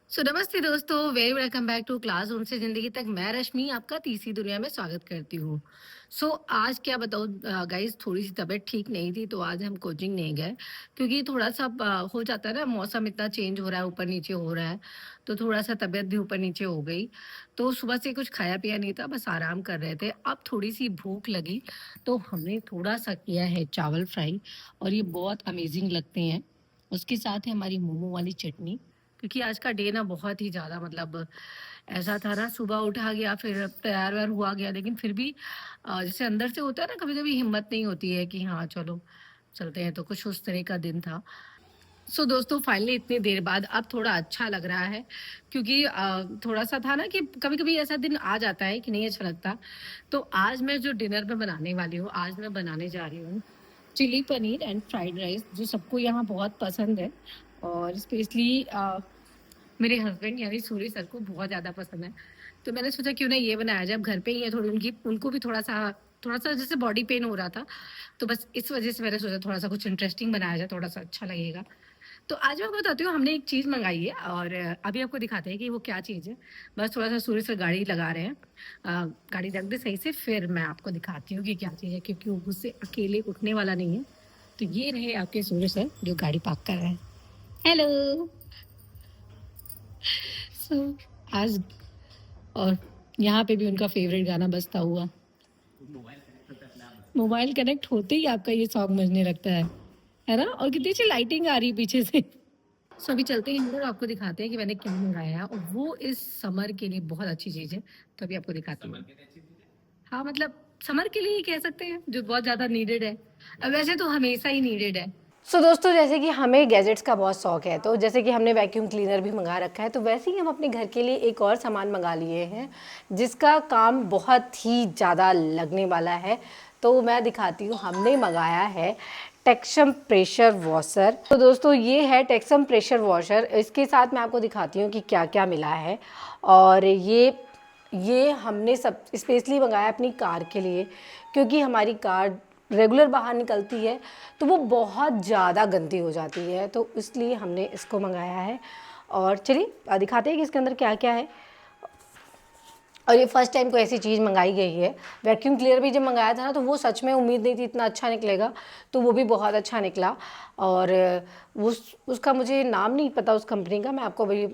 नमस्ते दोस्तों, very welcome back to classroom से जिंदगी तक। मैं रश्मि आपका तीसरी दुनिया में स्वागत करती हूँ। आज क्या बताऊँ गाइस, थोड़ी सी तबीयत ठीक नहीं थी तो आज हम कोचिंग नहीं गए क्योंकि थोड़ा सा हो जाता है ना, मौसम इतना चेंज हो रहा है, ऊपर नीचे हो रहा है, तो थोड़ा सा तबीयत भी ऊपर नीचे हो गई। तो सुबह से कुछ खाया पिया नहीं था, बस आराम कर रहे थे। अब थोड़ी सी भूख लगी तो हमने थोड़ा सा किया है चावल फ्राई, और ये बहुत अमेजिंग लगते हैं। उसके साथ है हमारी मोमो वाली चटनी, क्योंकि आज का डे ना बहुत ही ज़्यादा मतलब ऐसा था ना, सुबह उठा गया फिर तैयार वैयार हुआ गया, लेकिन फिर भी जैसे अंदर से होता है ना, कभी कभी हिम्मत नहीं होती है कि हाँ चलो चलते हैं, तो कुछ उस तरह का दिन था। दोस्तों, फाइनली इतनी देर बाद अब थोड़ा अच्छा लग रहा है, क्योंकि थोड़ा सा था ना कि कभी कभी ऐसा दिन आ जाता है कि नहीं अच्छा लगता। तो आज मैं जो डिनर में बनाने वाली हूँ, आज मैं बनाने जा रही हूँ chilli paneer and fried rice, जो सबको यहाँ बहुत पसंद है। और स्पेशली मेरे हस्बैंड यानी सूर्य सर को बहुत ज़्यादा पसंद है। तो मैंने सोचा क्यों ना ये बनाया जाए, अब घर पे ही है, थोड़ी उनको भी थोड़ा सा जैसे बॉडी पेन हो रहा था, तो बस इस वजह से मैंने सोचा थोड़ा सा कुछ इंटरेस्टिंग बनाया जाए, थोड़ा सा अच्छा लगेगा। तो आज मैं आपको बताती हूँ, हमने एक चीज़ मंगाई है और अभी आपको दिखाते हैं कि वो क्या चीज़ है। बस थोड़ा सा सूर्य सर गाड़ी लगा रहे हैं, गाड़ी रख दे सही से, फिर मैं आपको दिखाती हूँ कि क्या चीज़ है, क्योंकि वो मुझसे अकेले उठने वाला नहीं है। तो ये रहे आपके सूर्य सर जो गाड़ी पार्क कर रहे हैं। हेलो। सो आज और यहाँ पे भी उनका फेवरेट गाना बजता हुआ, मोबाइल कनेक्ट होते ही आपका ये सॉन्ग बजने लगता है ना। और कितनी अच्छी लाइटिंग आ रही है पीछे से। अभी चलते हैं अंदर, आपको दिखाते हैं कि मैंने क्या मंगाया है, और वो इस समर के लिए बहुत अच्छी चीज़ है। तो अभी आपको दिखाती हूँ। हाँ मतलब समर के लिए ही कह सकते हैं, जो बहुत ज़्यादा नीडेड है। अब वैसे तो हमेशा ही नीडेड है। दोस्तों, जैसे कि हमें गैजेट्स का बहुत शौक है, तो जैसे कि हमने वैक्यूम क्लीनर भी मंगा रखा है, तो वैसे ही हम अपने घर के लिए एक और सामान मंगा लिए हैं जिसका काम बहुत ही ज़्यादा लगने वाला है। तो मैं दिखाती हूँ, हमने मंगाया है टेक्सम प्रेशर वॉशर। तो दोस्तों, ये है टेक्सम प्रेशर वॉशर। इसके साथ मैं आपको दिखाती हूँ कि क्या क्या मिला है। और ये हमने सब स्पेशली मंगाया अपनी कार के लिए, क्योंकि हमारी कार रेगुलर बाहर निकलती है तो वो बहुत ज़्यादा गंदी हो जाती है, तो इसलिए हमने इसको मंगाया है। और चलिए दिखाते हैं कि इसके अंदर क्या क्या है। और ये फर्स्ट टाइम कोई ऐसी चीज़ मंगाई गई है। वैक्यूम क्लीनर भी जब मंगाया था ना, तो वो सच में उम्मीद नहीं थी इतना अच्छा निकलेगा, तो वो भी बहुत अच्छा निकला। और उसका मुझे नाम नहीं पता उस कंपनी का, मैं आपको अभी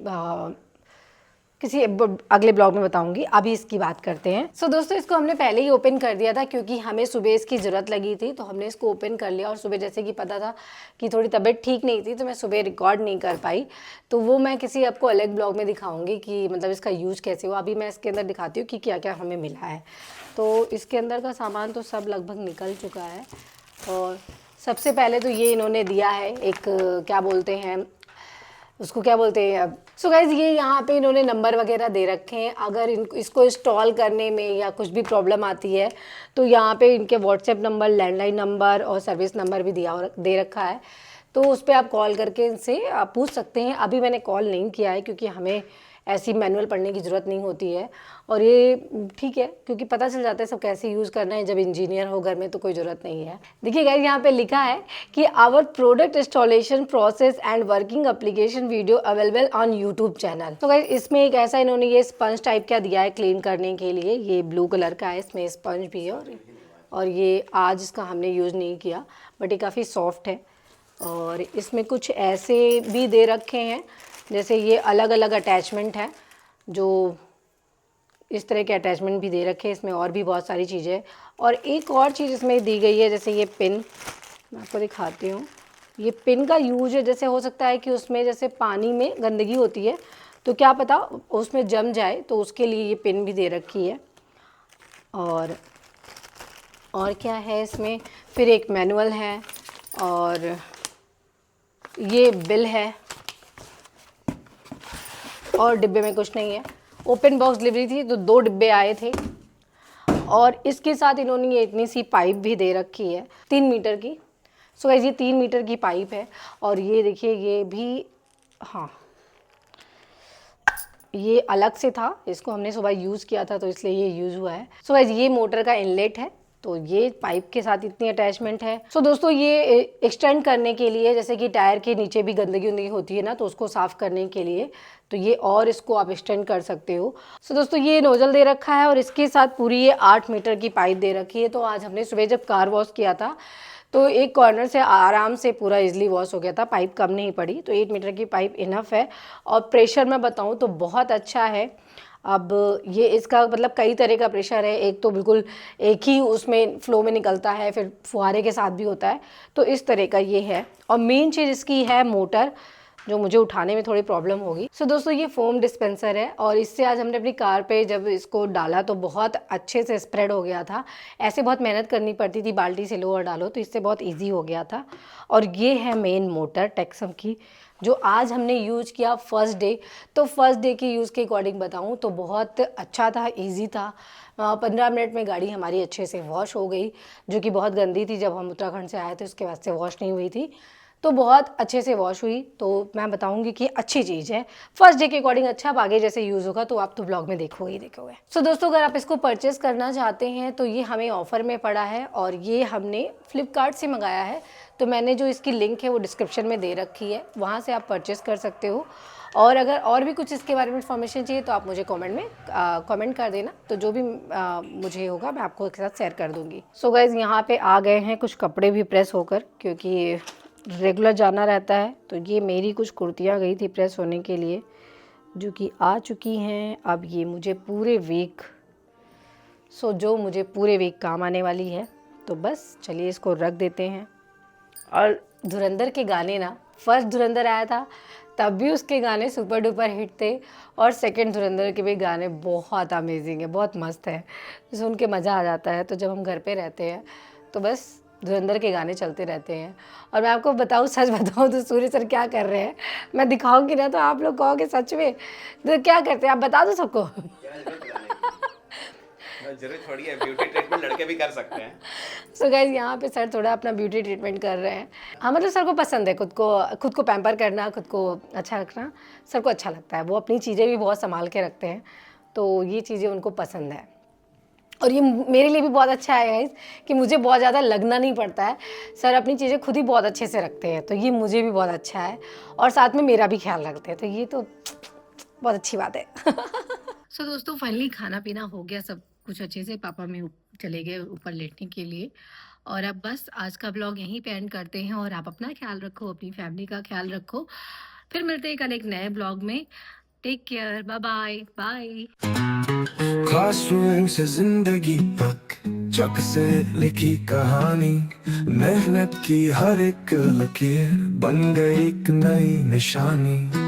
किसी अगले ब्लॉग में बताऊंगी। अभी इसकी बात करते हैं। दोस्तों, इसको हमने पहले ही ओपन कर दिया था क्योंकि हमें सुबह इसकी ज़रूरत लगी थी, तो हमने इसको ओपन कर लिया। और सुबह जैसे कि पता था कि थोड़ी तबीयत ठीक नहीं थी, तो मैं सुबह रिकॉर्ड नहीं कर पाई, तो वो मैं किसी आपको अलग ब्लॉग में दिखाऊंगी कि मतलब इसका यूज कैसे हुआ। अभी मैं इसके अंदर दिखाती हूँ कि क्या क्या हमें मिला है। तो इसके अंदर का सामान तो सब लगभग निकल चुका है। और सबसे पहले तो ये इन्होंने दिया है एक, क्या बोलते हैं उसको, क्या बोलते हैं अब। गाइज, ये यहाँ पे इन्होंने नंबर वगैरह दे रखे हैं। अगर इसको इंस्टॉल करने में या कुछ भी प्रॉब्लम आती है, तो यहाँ पे इनके व्हाट्सएप नंबर, लैंडलाइन नंबर और सर्विस नंबर भी दे रखा है। तो उस पर आप कॉल करके इनसे आप पूछ सकते हैं। अभी मैंने कॉल नहीं किया है क्योंकि हमें ऐसी मैनुअल पढ़ने की ज़रूरत नहीं होती है। और ये ठीक है, क्योंकि पता चल जाता है सब कैसे यूज़ करना है। जब इंजीनियर हो घर में तो कोई ज़रूरत नहीं है। देखिए गाइस, यहाँ पे लिखा है कि our product installation process and working application video available on YouTube channel. तो गाइस, इसमें एक ऐसा इन्होंने ये स्पंज टाइप का दिया है क्लीन करने के लिए। ये ब्लू कलर का है, इसमें स्पंज भी है। और ये आज इसका हमने यूज़ नहीं किया, बट ये काफ़ी सॉफ्ट है। और इसमें कुछ ऐसे भी दे रखे हैं, जैसे ये अलग अलग अटैचमेंट है, जो इस तरह के अटैचमेंट भी दे रखे हैं। इसमें और भी बहुत सारी चीज़ें। और एक और चीज़ इसमें दी गई है, जैसे ये पिन, मैं आपको दिखाती हूँ। ये पिन का यूज है, जैसे हो सकता है कि उसमें जैसे पानी में गंदगी होती है, तो क्या पता उसमें जम जाए, तो उसके लिए ये पिन भी दे रखी है। और क्या है इसमें, फिर एक मैनुअल है, और ये बिल है, और डिब्बे में कुछ नहीं है। ओपन बॉक्स डिलीवरी थी, तो 2 डिब्बे आए थे। और इसके साथ इन्होंने ये इतनी सी पाइप भी दे रखी है 3 मीटर की। गाइस, ये 3 मीटर की पाइप है। और ये देखिए, ये भी, हाँ, ये अलग से था, इसको हमने सुबह यूज़ किया था तो इसलिए ये यूज़ हुआ है। गाइस, ये मोटर का इनलेट है, तो ये पाइप के साथ इतनी अटैचमेंट है। सो दोस्तों ये एक्सटेंड करने के लिए, जैसे कि टायर के नीचे भी गंदगी उंदगी होती है ना, तो उसको साफ़ करने के लिए तो ये और इसको आप एक्सटेंड कर सकते हो। सो दोस्तों ये नोजल दे रखा है और इसके साथ पूरी ये 8 मीटर की पाइप दे रखी है। तो आज हमने सुबह जब कार वॉश किया था तो एक कॉर्नर से आराम से पूरा इजीली वॉश हो गया था, पाइप कम नहीं पड़ी। तो 8 मीटर की पाइप इनफ है और प्रेशर मैं बताऊँ तो बहुत अच्छा है। अब ये इसका मतलब कई तरह का प्रेशर है, एक तो बिल्कुल एक ही उसमें फ्लो में निकलता है, फिर फुहारे के साथ भी होता है, तो इस तरह का ये है। और मेन चीज़ इसकी है मोटर, जो मुझे उठाने में थोड़ी प्रॉब्लम होगी। सो दोस्तों ये फोम डिस्पेंसर है और इससे आज हमने अपनी कार पे जब इसको डाला तो बहुत अच्छे से स्प्रेड हो गया था। ऐसे बहुत मेहनत करनी पड़ती थी, बाल्टी से लो और डालो, तो इससे बहुत ईजी हो गया था। और ये है मेन मोटर टेक्सम की, जो आज हमने यूज़ किया फर्स्ट डे। तो फर्स्ट डे के यूज़ के अकॉर्डिंग बताऊँ तो बहुत अच्छा था, ईजी था। 15 मिनट में गाड़ी हमारी अच्छे से वॉश हो गई, जो कि बहुत गंदी थी जब हम उत्तराखंड से आए थे, उसके बाद से वॉश नहीं हुई थी, तो बहुत अच्छे से वॉश हुई। तो मैं बताऊंगी कि अच्छी चीज़ है, फर्स्ट डे के अकॉर्डिंग अच्छा। अब आगे जैसे यूज़ होगा तो आप तो ब्लॉग में देखोगे ही देखोगे। सो दोस्तों अगर आप इसको परचेज़ करना चाहते हैं तो ये हमें ऑफ़र में पड़ा है और ये हमने फ्लिपकार्ट से मंगाया है। तो मैंने जो इसकी लिंक है वो डिस्क्रिप्शन में दे रखी है, वहाँ से आप परचेज़ कर सकते हो। और अगर और भी कुछ इसके बारे में इन्फॉर्मेशन चाहिए तो आप मुझे कमेंट में कमेंट कर देना, तो जो भी मुझे होगा मैं आपको एक साथ शेयर कर दूँगी। सो गाइज़ यहाँ पे आ गए हैं कुछ कपड़े भी प्रेस होकर, क्योंकि रेगुलर जाना रहता है। तो ये मेरी कुछ कुर्तियाँ गई थी प्रेस होने के लिए, जो कि आ चुकी हैं। अब ये मुझे पूरे वीक जो मुझे पूरे वीक काम आने वाली है। तो बस चलिए इसको रख देते हैं। और धुरंधर के गाने ना, फर्स्ट धुरंधर आया था तब भी उसके गाने सुपर डुपर हिट थे, और सेकंड धुरंधर के भी गाने बहुत अमेजिंग है, बहुत मस्त है, सुन के मज़ा आ जाता है। तो जब हम घर पे रहते हैं तो बस धुरंधर के गाने चलते रहते हैं। और मैं आपको बताऊँ, सच बताऊँ तो सूर्य सर क्या कर रहे हैं, मैं दिखाऊंगी ना तो आप लोग कहोगे सच में, तो क्या करते हैं आप बता दो सबको। जरूर थोड़ी है, ब्यूटी ट्रीटमेंट लड़के भी कर सकते हैं। सो गाइज यहाँ पे सर थोड़ा अपना ब्यूटी ट्रीटमेंट कर रहे हैं। हाँ मतलब सर को पसंद है खुद को पैम्पर करना, खुद को अच्छा रखना, सर को अच्छा लगता है। वो अपनी चीज़ें भी बहुत संभाल के रखते हैं, तो ये चीज़ें उनको पसंद है। और ये मेरे लिए भी बहुत अच्छा है गाइज कि मुझे बहुत ज़्यादा लगना नहीं पड़ता है। सर अपनी चीज़ें खुद ही बहुत अच्छे से रखते हैं, तो ये मुझे भी बहुत अच्छा है और साथ में मेरा भी ख्याल रखते हैं, तो ये तो बहुत अच्छी बात है। सो दोस्तों फाइनली खाना पीना हो गया सब कुछ अच्छे से, पापा में चले गए ऊपर लेटने के लिए। और अब बस आज का ब्लॉग यहीं पे एंड करते हैं। और आप अपना ख्याल रखो, अपनी फैमिली का ख्याल रखो। फिर मिलते हैं कल एक नए ब्लॉग में। Take care, bye bye bye. Classroom से जिंदगी तक, चक से लिखी कहानी, मेहनत की हर एक लकीर बन गई एक नई निशानी।